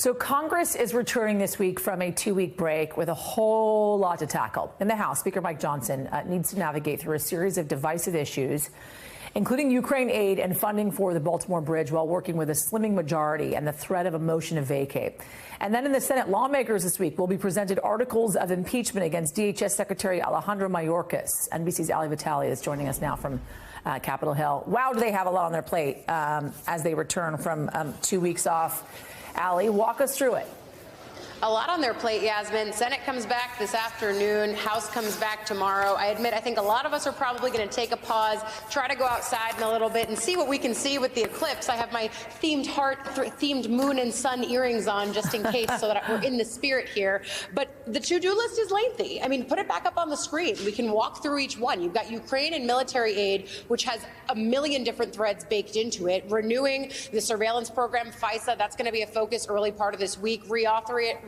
So Congress is returning this week from a 2-week break with a whole lot to tackle. In the House, Speaker MikeJohnson needs to navigate through a series of divisive issues, including Ukraine aid and funding for the Baltimore Bridge, while working with a slimming majority and the threat of a motion to vacate. And then in the Senate, lawmakers this week will be presented articles of impeachment against DHS Secretary Alejandro Mayorkas. NBC's Ali Vitale is joining us now from Capitol Hill. Wow, do they have a lot on their plate as they return from 2 weeks off. Ali, walk us through it. A lot on their plate, Yasmin. Senate comes back this afternoon. House comes back tomorrow. I admit, I think a lot of us are probably going to take a pause, try to go outside in a little bit and see what we can see with the eclipse. I have my themed moon and sun earrings on just in case so that we're in the spirit here. But the to-do list is lengthy. I mean, put it back up on the screen. We can walk through each one. You've got Ukraine and military aid, which has a million different threads baked into it. Renewing the surveillance program, FISA, that's going to be a focus early part of this week.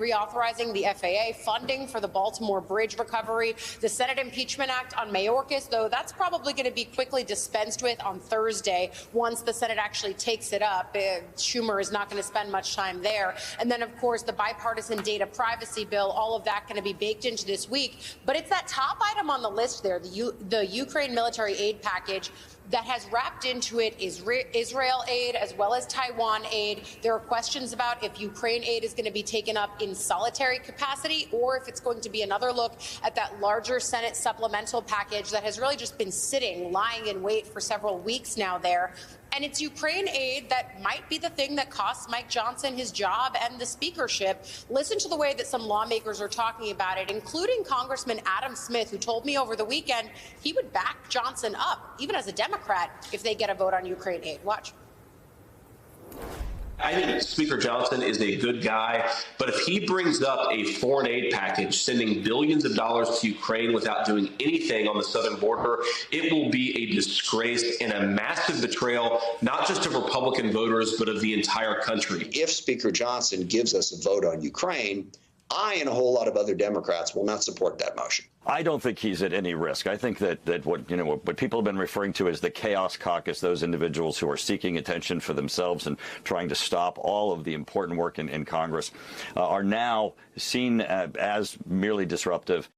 Reauthorizing the FAA, funding for the Baltimore Bridge recovery, the Senate Impeachment Act on Mayorkas, though that's probably going to be quickly dispensed with on Thursday once the Senate actually takes it up. Schumer is not going to spend much time there. And then, of course, the bipartisan data privacy bill, all of that going to be baked into this week. But it's that top item on the list there, the Ukraine military aid package, that has wrapped into it Israel aid as well as Taiwan aid. There are questions about if Ukraine aid is going to be taken up in solitary capacity or if it's going to be another look at that larger Senate supplemental package that has really just been sitting, lying in wait for several weeks now there. And it's Ukraine aid that might be the thing that costs Mike Johnson his job and the speakership. Listen to the way that some lawmakers are talking about it, including Congressman Adam Smith, who told me over the weekend he would back Johnson up, even as a Democrat, if they get a vote on Ukraine aid. Watch. I think Speaker Johnson is a good guy, but if he brings up a foreign aid package, sending billions of dollars to Ukraine without doing anything on the southern border, it will be a disgrace and a massive betrayal, not just of Republican voters, but of the entire country. If Speaker Johnson gives us a vote on Ukraine, I and a whole lot of other Democrats will not support that motion. I don't think he's at any risk. I think that what people have been referring to as the chaos caucus, those individuals who are seeking attention for themselves and trying to stop all of the important work in Congress, are now seen as merely disruptive.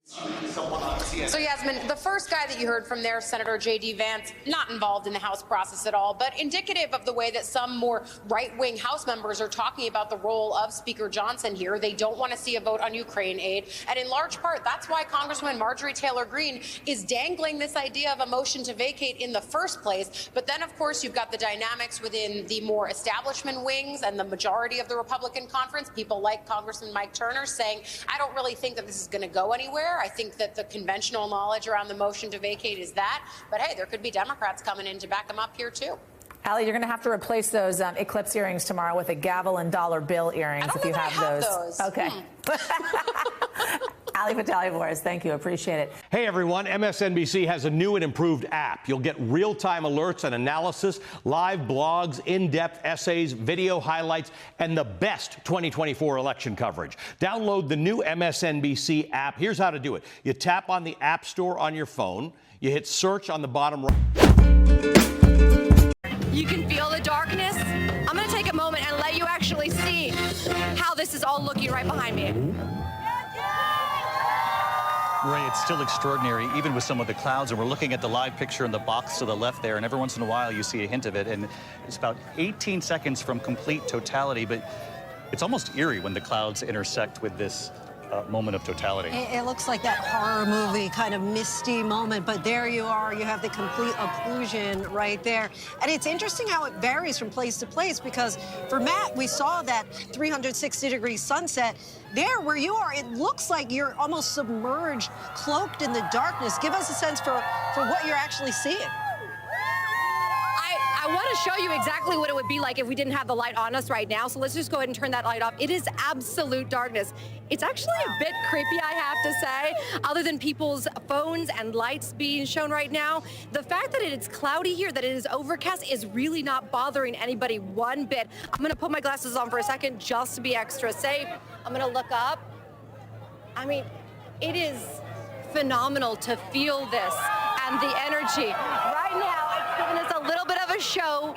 So, Yasmin, the first guy that you heard from there, Senator J.D. Vance, not involved in the House process at all, but indicative of the way that some more right-wing House members are talking about the role of Speaker Johnson here. They don't want to see a vote on Ukraine aid. And in large part, that's why Congresswoman Marjorie Taylor Greene is dangling this idea of a motion to vacate in the first place. But then, of course, you've got the dynamics within the more establishment wings and the majority of the Republican conference. People like Congressman Mike Turner saying, I don't really think that this is going to go anywhere. I think that the conventional knowledge around the motion to vacate is that. But hey, there could be Democrats coming in to back them up here, too. Ali, you're going to have to replace those Eclipse earrings tomorrow with a gavel and dollar bill earrings if you have those. Okay. Ali Vitale for us. Thank you. Appreciate it. Hey, everyone. MSNBC has a new and improved app. You'll get real-time alerts and analysis, live blogs, in-depth essays, video highlights, and the best 2024 election coverage. Download the new MSNBC app. Here's how to do it. You tap on the App Store on your phone. You hit search on the bottom right. You can feel the darkness. I'm going to take a moment and let you actually see how this is all looking right behind me. Ray, it's still extraordinary, even with some of the clouds, and we're looking at the live picture in the box to the left there, and every once in a while you see a hint of it, and it's about 18 seconds from complete totality, but it's almost eerie when the clouds intersect with this moment of totality. It looks like that horror movie kind of misty moment, but there you are. You have the complete occlusion right there. And it's interesting how it varies from place to place, because for Matt, we saw that 360-degree sunset. There where you are, it looks like you're almost submerged, cloaked in the darkness. Give us a sense for what you're actually seeing. I want to show you exactly what it would be like if we didn't have the light on us right now. So let's just go ahead and turn that light off. It is absolute darkness. It's actually a bit creepy, I have to say, other than people's phones and lights being shown right now. The fact that it's cloudy here, that it is overcast, is really not bothering anybody one bit. I'm going to put my glasses on for a second just to be extra safe. I'm going to look up. I mean, it is phenomenal to feel this and the energy. Right now, it's given us a little bit of a the show,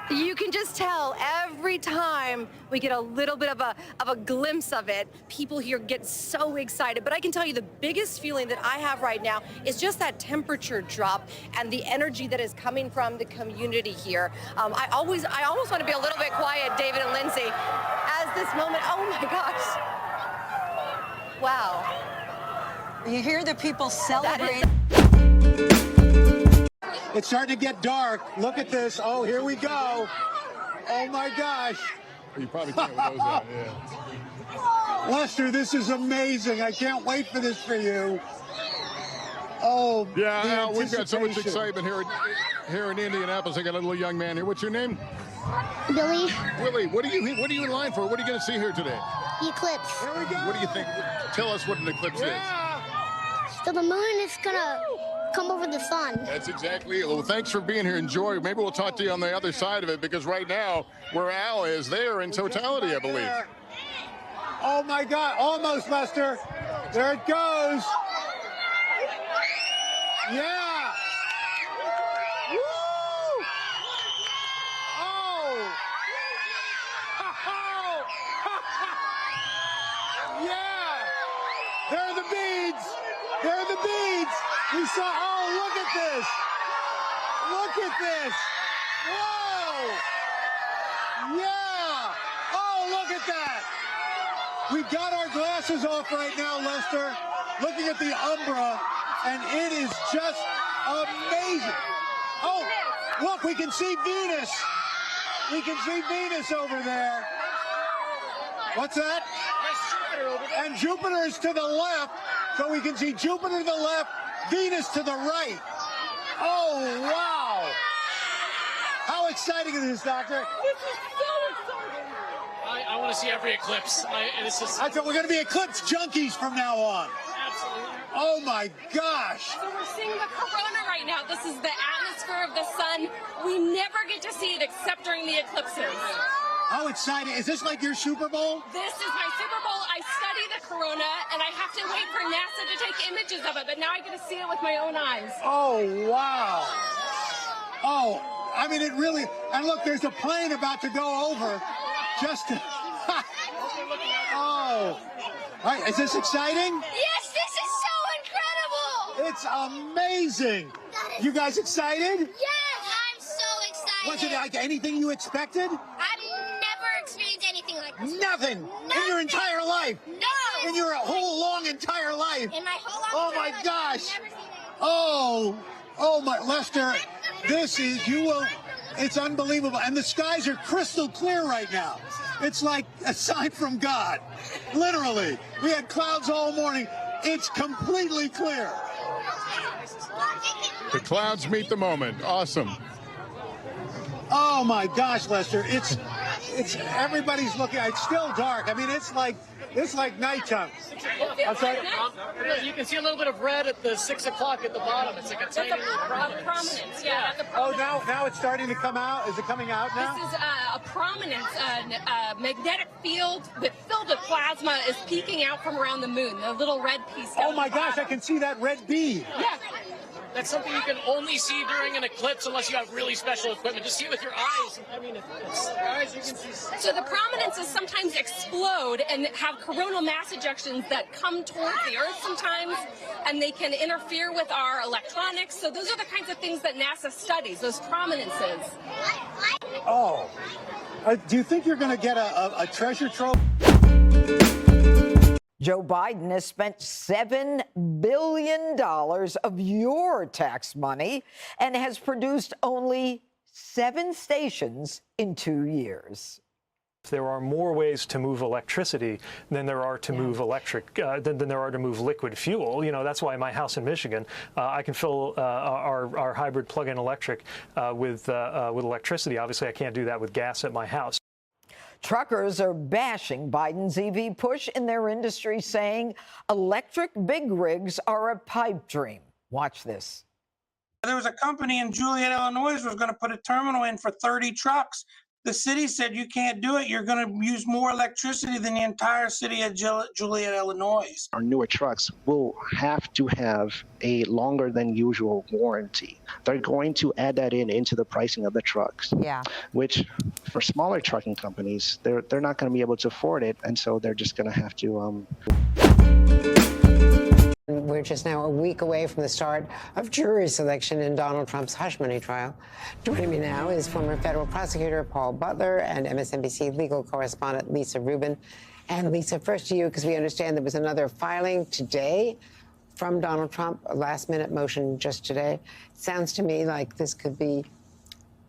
you can just tell every time we get a little bit of a glimpse of it, people here get so excited. But I can tell you the biggest feeling that I have right now is just that temperature drop and the energy that is coming from the community here. I almost want to be a little bit quiet, David and Lindsay, as this moment, oh my gosh. Wow. You hear the people celebrate. It's starting to get dark. Look at this. Oh, here we go. Oh my gosh. You probably can't with those on, yeah. Lester, this is amazing. I can't wait for this for you. Oh, yeah, Al, we've got so much excitement here in Indianapolis. I got a little young man here. What's your name? Billy. Willie, what are you in line for? What are you going to see here today? The eclipse. Here we go. What do you think? Tell us what an eclipse is. So the moon is gonna come over the sun. That's exactly it. Well, thanks for being here. Enjoy. Maybe we'll talk to you on the other side of it, because right now, where Al is, they are in totality, I believe. Oh my God, almost, Lester. There it goes. Yeah. Woo! Oh. Yeah. There are the beads. There are the beads. We saw, oh, look at this. Look at this. Whoa. Yeah. Oh, look at that. We've got our glasses off right now, Lester, looking at the umbra, and it is just amazing. Oh, look, we can see Venus. We can see Venus over there. What's that? And Jupiter is to the left, so we can see Jupiter to the left, Venus to the right. Oh, wow. How exciting is this, Doctor? This is so exciting. I want to see every eclipse. We're going to be eclipse junkies from now on. Absolutely. Oh, my gosh. So we're seeing the corona right now. This is the atmosphere of the sun. We never get to see it except during the eclipses. How exciting. Is this like your Super Bowl? This is my Super Bowl. I study the corona, and I have to wait for NASA to take images of it, but now I get to see it with my own eyes. Oh, wow. Oh, I mean, it really, and look, there's a plane about to go over just to, oh. All right, is this exciting? Yes, this is so incredible. It's amazing. You guys excited? Yes, I'm so excited. Was it like anything you expected? I've never experienced anything like this. Nothing. In your entire life. No. In your whole long entire life. In my whole life. Oh my gosh. Oh my, Lester, this is, it's unbelievable. And the skies are crystal clear right now. It's like a sign from God. Literally. We had clouds all morning. It's completely clear. The clouds meet the moment. Awesome. Oh my gosh, Lester, it's everybody's looking. It's still dark. I mean, it's like nighttime. I'm sorry. You can see a little bit of red at the 6 o'clock at the bottom. It's like a tiny prominence. Yeah. Oh, now it's starting to come out. Is it coming out now? This is a prominence, a magnetic field that filled with plasma is peeking out from around the moon. The little red piece. Oh my gosh, I can see that red bead. Yeah. That's something you can only see during an eclipse unless you have really special equipment. To see it with your eyes, I mean, it's eyes you can see. So the prominences sometimes explode and have coronal mass ejections that come towards the Earth sometimes, and they can interfere with our electronics. So those are the kinds of things that NASA studies, those prominences. Oh, do you think you're going to get a treasure trove? Joe Biden has spent $7 billion of your tax money and has produced only 7 stations in 2 years. There are more ways to move electricity than there are to move than there are to move liquid fuel. You know, that's why my house in Michigan, I can fill our hybrid plug-in electric with electricity. Obviously, I can't do that with gas at my house. Truckers are bashing Biden's EV push in their industry, saying electric big rigs are a pipe dream. Watch this. There was a company in Joliet, Illinois, was going to put a terminal in for 30 trucks. The city said you can't do it. You're going to use more electricity than the entire city of Joliet, Illinois. Our newer trucks will have to have a longer than usual warranty. They're going to add that into the pricing of the trucks. Yeah. Which, for smaller trucking companies, they're not going to be able to afford it, and so they're just going to have to. We're just now a week away from the start of jury selection in Donald Trump's hush money trial. Joining me now is former federal prosecutor Paul Butler and MSNBC legal correspondent Lisa Rubin. And Lisa, first to you, because we understand there was another filing today from Donald Trump, a last-minute motion just today. Sounds to me like this could be,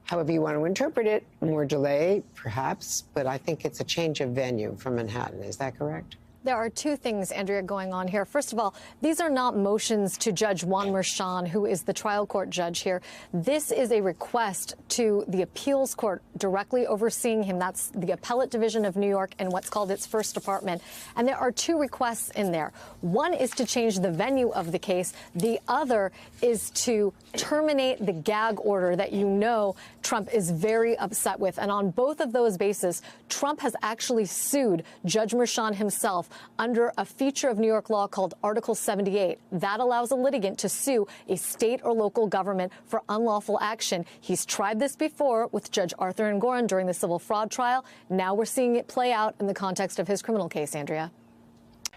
however you want to interpret it, more delay, perhaps, but I think it's a change of venue from Manhattan. Is that correct? There are two things, Andrea, going on here. First of all, these are not motions to Judge Juan Merchan, who is the trial court judge here. This is a request to the appeals court directly overseeing him. That's the Appellate Division of New York and what's called its first department. And there are two requests in there. One is to change the venue of the case. The other is to terminate the gag order that you know Trump is very upset with. And on both of those bases, Trump has actually sued Judge Merchan himself under a feature of New York law called Article 78. That allows a litigant to sue a state or local government for unlawful action. He's tried this before with Judge Arthur Engoron during the civil fraud trial. Now we're seeing it play out in the context of his criminal case, Andrea.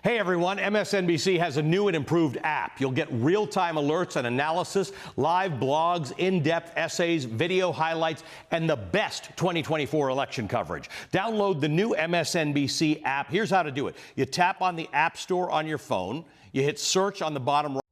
Hey everyone, MSNBC has a new and improved app. You'll get real-time alerts and analysis, live blogs, in-depth essays, video highlights, and the best 2024 election coverage. Download the new MSNBC app. Here's how to do it. You tap on the App Store on your phone. You hit search on the bottom right.